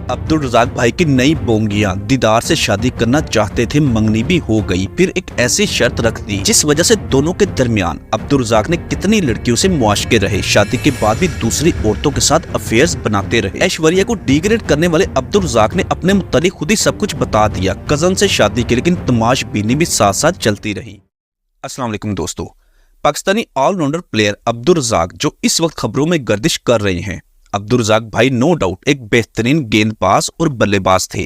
अब्दुल रज़ाक भाई की नई बोंगियां दीदार से शादी करना चाहते थे, मंगनी भी हो गई, फिर एक ऐसी शर्त रख दी जिस वजह से दोनों के दरमियान अब्दुल रज़ाक ने कितनी लड़कियों से मुआशके रहे, शादी के बाद भी दूसरी औरतों के साथ अफेयर्स बनाते रहे। ऐश्वर्या को डिग्रेड करने वाले अब्दुल रज़ाक ने अपने मुतालिक खुद ही सब कुछ बता दिया, कजन से शादी की, लेकिन तमाशबीनी भी साथ साथ चलती रही। अस्सलाम वालेकुम दोस्तों, पाकिस्तानी ऑलराउंडर प्लेयर अब्दुल रज़ाक जो इस वक्त खबरों में गर्दिश कर रहे हैं। अब्दुल रज़ाक भाई नो डाउट एक बेहतरीन गेंदबाज और बल्लेबाज थे।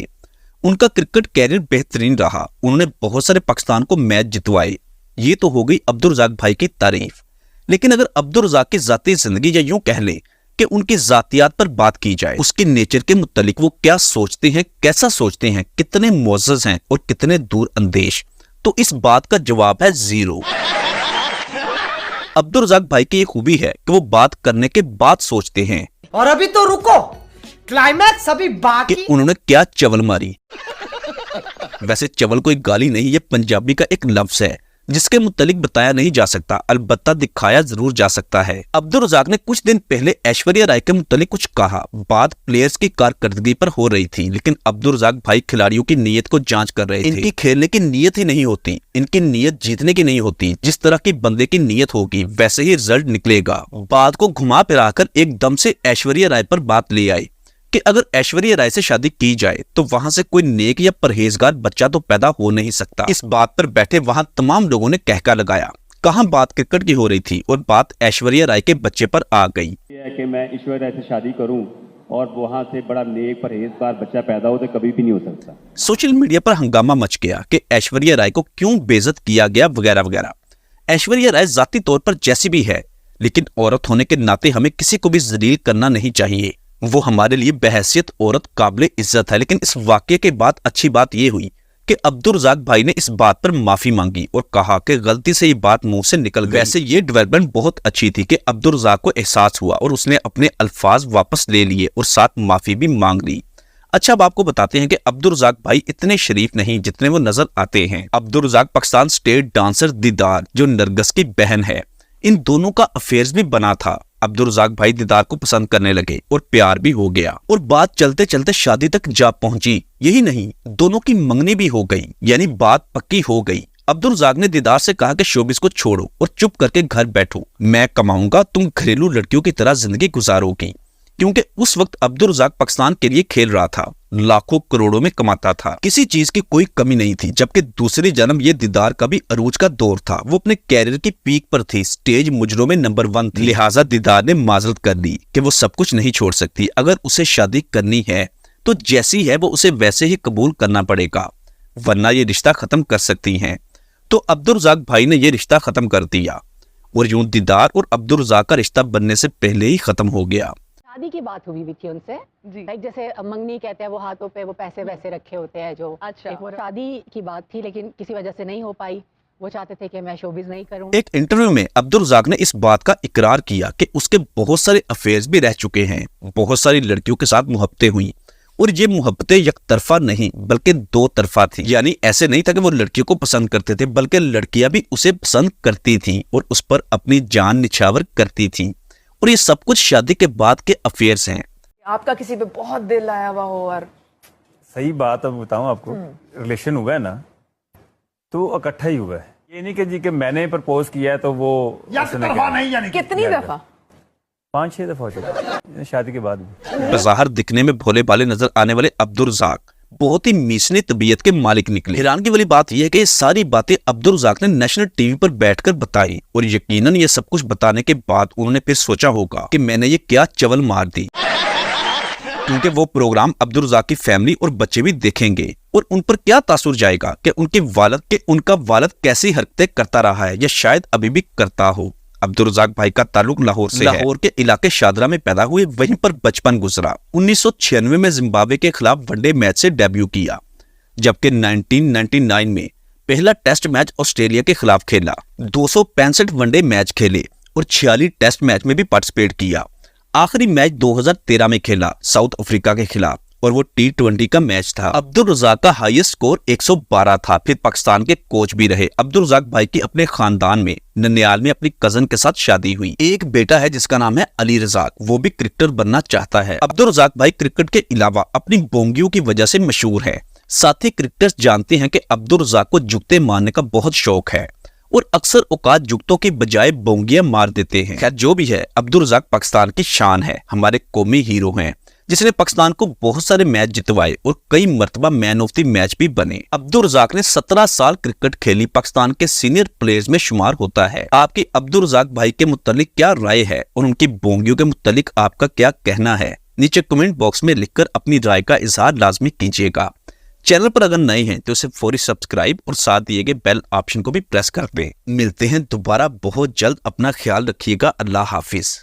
उनका क्रिकेट कैरियर बेहतरीन रहा, उन्होंने बहुत सारे पाकिस्तान को मैच जितवाए। ये तो हो गई अब्दुल रज़ाक भाई की तारीफ, लेकिन अगर अब्दुल रज़ाक की जाती जिंदगी या यूं कह लें कि उनकी जातियात पर बात की जाए, उसके नेचर के मुतालिक वो क्या सोचते हैं, कैसा सोचते हैं, कितने मुअज़्ज़ज़ हैं और कितने दूर अंदेश, तो इस बात का जवाब है जीरो। अब्दुल रज़ाक भाई की ये खूबी है कि वो बात करने के बाद सोचते हैं। और अभी तो रुको, क्लाइमैक्स अभी बाकी। कि उन्होंने क्या चवल मारी। वैसे चवल कोई गाली नहीं, ये पंजाबी का एक लफ्ज है जिसके मुतालिक बताया नहीं जा सकता, अलबत्ता दिखाया जरूर जा सकता है। अब्दुल रज़ाक ने कुछ दिन पहले ऐश्वर्या राय के मुतालिक कुछ कहा, बात प्लेयर्स की कारकर्दगी पर हो रही थी, लेकिन अब्दुल रज़ाक भाई खिलाड़ियों की नीयत को जांच कर रहे थे। इनकी खेलने की नीयत ही नहीं होती, इनकी नीयत जीतने की नहीं होती। जिस तरह की बंदे की नीयत होगी वैसे ही रिजल्ट निकलेगा। बात को घुमा फिरा कर एकदम से ऐश्वर्या राय पर बात ले आई कि अगर ऐश्वर्या राय से शादी की जाए तो वहां से कोई नेक या परहेजगार बच्चा तो पैदा हो नहीं सकता। इस बात पर बैठे वहां तमाम लोगों ने कहका लगाया। कहां बात क्रिकेट की हो रही थी और बात ऐश्वर्या राय के बच्चे पर आ गई। ये है कि मैं ऐश्वर्या राय से शादी करूं और वहां से बड़ा नेक परहेजगार बच्चा पैदा हो तो कभी भी नहीं हो सकता। सोशल मीडिया पर हंगामा मच गया कि ऐश्वर्या राय को क्यों बेइज्जत किया गया वगैरह वगैरह। ऐश्वर्या राय जाती तौर पर जैसी भी है, लेकिन औरत होने के नाते हमें किसी को भी जलील करना नहीं चाहिए। वो हमारे लिए बहैसियत औरत काबिल इज्जत है। लेकिन इस वाकये के बाद अच्छी बात यह हुई कि अब्दुल रज़ाक भाई ने इस बात पर माफी मांगी और कहा कि गलती से ये बात मुंह से निकल गई। वैसे ये डेवलपमेंट बहुत अच्छी थी कि अब्दुल रज़ाक को एहसास हुआ और उसने अपने अल्फाज वापस ले लिए और साथ माफी भी मांग ली। अच्छा, अब आपको बताते हैं कि अब्दुल रज़ाक भाई इतने शरीफ नहीं जितने वो नजर आते हैं। अब्दुल रज़ाक पाकिस्तान स्टेट डांसर दीदार जो नरगस की बहन है, इन दोनों का अफेयर्स भी बना था। अब्दुल रज़ाक भाई दीदार को पसंद करने लगे और प्यार भी हो गया और बात चलते चलते शादी तक जा पहुंची। यही नहीं, दोनों की मंगनी भी हो गई, यानी बात पक्की हो गई। अब्दुल रज़ाक ने दीदार से कहा कि शोबिस को छोड़ो और चुप करके घर बैठो, मैं कमाऊंगा, तुम घरेलू लड़कियों की तरह जिंदगी गुजारोगी। क्योंकि उस वक्त अब्दुल रज़ाक पाकिस्तान के लिए खेल रहा था, लाखों करोड़ों में कमाता था, किसी चीज की कोई कमी नहीं थी। जबकि दूसरी जन्म ये दीदार का भी अरूज का दौर था, वो अपने कैरियर की पीक पर थी, स्टेज मुजरों में नंबर 1 थी। लिहाजा दीदार ने माजरत कर ली कि वो सब कुछ नहीं छोड़ सकती, अगर उसे शादी करनी है तो जैसी है वो उसे वैसे ही कबूल करना पड़ेगा, वरना ये रिश्ता खत्म कर सकती हैं। तो अब्दुल रज़ाक भाई ने ये रिश्ता खत्म कर दिया और यूं दीदार और अब्दुल रज़ाक का रिश्ता बनने से पहले ही खत्म हो गया। शादी की बात हुई भी थी उनसे, लाइक जैसे मंगनी कहते हैं, वो हाथों पे वो पैसे वैसे रखे होते हैं जो। अच्छा, वो शादी की बात थी लेकिन किसी वजह से नहीं हो पाई। वो चाहते थे कि मैं शोबिज़ नहीं करूं। एक इंटरव्यू में अब्दुल रज़ाक ने इस बात का इकरार किया कि उसके बहुत सारे अफेयर्स भी रह चुके हैं, बहुत सारी लड़कियों के साथ मोहब्बतें हुई और ये मोहब्बतें एक तरफा नहीं बल्कि 2 तरफा थी। यानी ऐसे नहीं था कि वो लड़कियों को पसंद करते थे, बल्कि लड़कियां भी उसे पसंद करती थीं और उस पर अपनी जान निछावर करती थीं। और ये सब कुछ शादी के बाद के अफेयर्स हैं। आपका किसी पे बहुत दिल आया हुआ हो? और सही बात अब बताऊं आपको, रिलेशन हुआ है ना तो इकट्ठा ही हुआ है। ये नहीं कि जी कि मैंने प्रपोज किया है तो वो नहीं, कितनी दफा? 5-6 दफा हो चुका शादी के बाद भी। बज़ाहिर दिखने में भोले भाले नजर आने वाले अब्दुल रज़ाक बहुत ही मीसनी तबीयत के मालिक निकले। हैरानगी वाली बात यह है कि ये सारी बातें अब्दुल रज़ाक ने नेशनल टीवी पर बैठकर बताई और यकीनन ये सब कुछ बताने के बाद उन्होंने फिर सोचा होगा कि मैंने ये क्या चवल मार दी, क्योंकि वो प्रोग्राम अब्दुल रज़ाक की फैमिली और बच्चे भी देखेंगे और उन पर क्या तासुर जाएगा कि उनका वालिद कैसी हरकतें करता रहा है या शायद अभी भी करता हो। अब्दुल रज़ाक भाई का ताल्लुक लाहौर से है। लाहौर के इलाके शादरा में पैदा हुए, वहीं पर बचपन गुजरा। 1996 में जिम्बाब्वे के खिलाफ वनडे मैच से डेब्यू किया, जबकि 1999 में पहला टेस्ट मैच ऑस्ट्रेलिया के खिलाफ खेला। 265 वनडे मैच खेले और 46 टेस्ट मैच में भी पार्टिसिपेट किया। आखिरी मैच 2013 में खेला साउथ अफ्रीका के खिलाफ और वो T20 का मैच था। अब्दुल रज़ाक का हाईएस्ट स्कोर 112 था। फिर पाकिस्तान के कोच भी रहे। अब्दुल रज़ाक भाई की अपने खानदान में ननियाल में अपनी कजन के साथ शादी हुई। एक बेटा है जिसका नाम है अली रज़ाक, वो भी क्रिकेटर बनना चाहता है। अब्दुल रज़ाक भाई क्रिकेट के अलावा अपनी बोंगियों की वजह से मशहूर है। साथ ही क्रिकेटर्स जानते हैं कि अब्दुल रज़ाक को जुगते मारने का बहुत शौक है और अक्सर औकात जुगतों के बजाय बोंगियां मार देते हैं। खैर जो भी है, अब्दुल रज़ाक पाकिस्तान की शान है, हमारे कौमी हीरो हैं, जिसने पाकिस्तान को बहुत सारे मैच जितवाए और कई मर्तबा मैन ऑफ द मैच भी बने। अब्दुल रज़ाक ने 17 साल क्रिकेट खेली, पाकिस्तान के सीनियर प्लेयर्स में शुमार होता है। आपकी अब्दुल रज़ाक भाई के मुतालिक क्या राय है और उनकी बोंगियों के मुतालिक आपका क्या कहना है, नीचे कमेंट बॉक्स में लिखकर अपनी राय का इजहार लाजमी कीजिएगा। चैनल पर अगर नए हैं तो इसे फौरी सब्सक्राइब और साथ दिए गए बेल ऑप्शन को भी प्रेस कर दें। मिलते हैं दोबारा बहुत जल्द, अपना ख्याल रखिएगा। अल्लाह हाफिज।